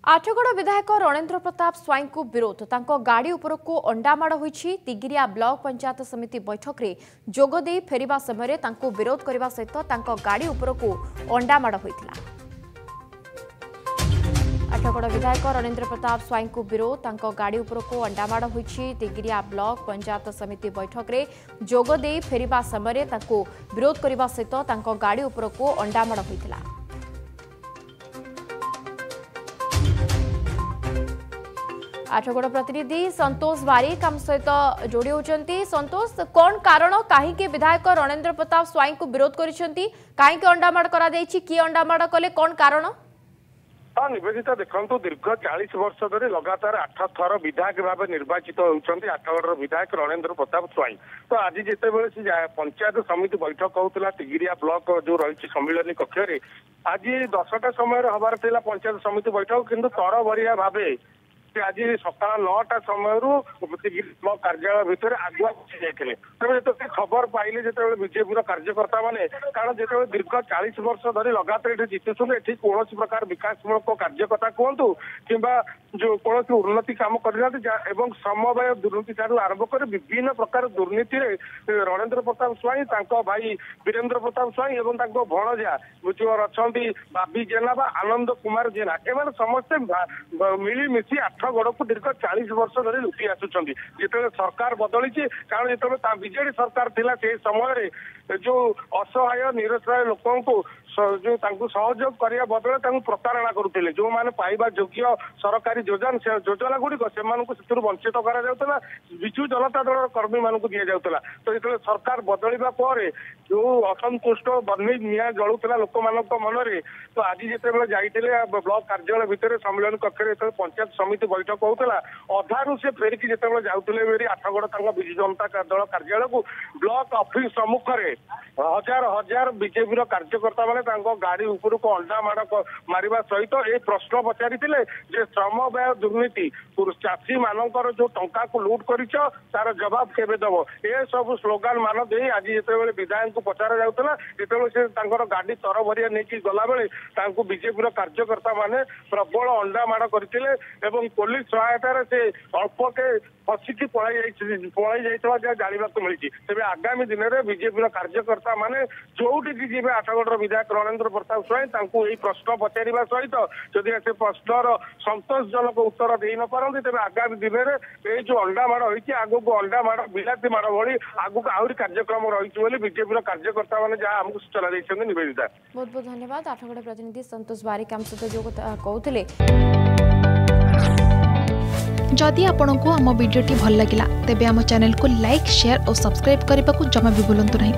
आठगड़ विधायक रणेन्द्र प्रताप स्वाई को विरोध तांको गाड़ी उपरको अंडामाड़ होईछि। तिगिरिया ब्लॉक पंचायत समिति बैठक रे जोगदे फेरिबा समय तांको विरोध करबा सहित तांको गाड़ी उपरको अंडामाड़ होइतिला। आठगड़ विधायक रणेन्द्र प्रताप स्वाई को विरोध तांको गाड़ी उपरको अंडामाड़ होईछि। तिगिरिया ब्लॉक पंचायत समिति बैठक रे जोगदे फेरिबा समय तांको विरोध करबा सहित तांको गाड़ी उपरको अंडामाड़ होइतिला। आठगड़ प्रतिनिधि संतोष बारिक आम सहित जोड़ी होती। संतोष, कौन कारण कहीं विधायक रणेन्द्र प्रताप स्वाई को विरोध करिसेंती, कहीं अंडामाड़ करा देछि, की अंडामाड़ कले, कौन कारण? निवेदिता देखो दीर्घ 40 वर्ष धरी लगातार 8 थर विधायक भाव निर्वाचित होती आठगड़ विधायक रणेन्द्र प्रताप स्वाई। तो आज जिते पंचायत समिति बैठक होता तिगिरिया ब्लॉक जो रही सम्मिलनी कक्ष आज 10टा समय हबार पंचायत समिति बैठक किंतु तरबरिया भावे आज सका 9टा समय ब्लॉक कार्यालय भितर आगुआ घुसी जाते तेज जो खबर पाइले जो बीजेपी कार्यकर्ता मैंने कारण जो दीर्घ 40 वर्ष धरी लगातार ये जितुन ये कौन प्रकार विकासमूलक कार्यकर्ता कहतु कि जो कौन उन्नति कम करना समवाय दुर्नीति ठार आरंभ कर विभिन्न प्रकार दुर्नीति रणेन्द्र प्रताप स्वाई भाई वीरेन्द्र प्रताप स्वाई और भणजा जो अच्छा बाबी जेना आनंद कुमार जेना एम समस्ते मिलीमिशी आठगड़ को दीर्घ 40 वर्ष धरी लुटि आसुंच जिते सरकार बदली कारण जो बीजेडी सरकार थिला से समय जो असहाय निरसहाय लोक जो सहयोग करने बदले प्रतारणा करुले जो मैंने पाइबा योग्य सरकारी योजना गुड़िक से वंचित करा विजु जनता दल कर्मी मान दि जाऊला। तो जो सरकार बदलवा पर जो असंतुष्ट बनी निआ जलुला लोक मान मनरे तो आज जिते जाइए ब्लॉक कार्यालय भितर सम्मेलन कक्ष पंचायत समिति बैठक होता अधारू से फेरिकी जिते जाऊे आठगड़ विजु जनता दल कार्यालय को ब्लॉक ऑफिस सम्मुख में हजार हजार बीजेपी कार्यकर्ता मैंने गाड़ी उपर को अंडा मारिबा सहित ये प्रश्न पचारि श्रम व्यय दुर्नीति चाषी मानकर जो टंका को लुट कर तार जवाब केबे दब ए सब स्लोगान मान दे आज जिते विधायक को पचारा जाऊला जिते गाड़ी तरभरिया नहीं गला बेले बीजेपी कार्यकर्ता माने प्रबल अंडा माड़ करते पुलिस सहायतार से अल्प के फसिकी पलाई जाता जानवाक मिली तेज आगामी दिन में बीजेपी कार्यकर्ता माने जोटिकी जी आठगड़ विधायक रणेन्द्र प्रताप स्वाई यही प्रश्न पचारा सहित जदि से प्रश्नर संतोषजनक उत्तर दे न पारती तेज आगामी दिन में ये जो अंडा माड़ होती आग को अंडा माड़ बिलाती माड़ भाई आग आहरी कार्यक्रम रही बीजेपी कार्यकर्ता मैंने जहाँ आमको सूचना देते निवेदिता। बहुत बहुत धन्यवाद। आठगड़ प्रतिनिधि संतोष बारिक आम सहित जो कहते जदि आपंक आम भिडी भल लगा तेब आम चैनल को लाइक शेयर और सब्सक्राइब करने को जमा भी भूलु नहीं।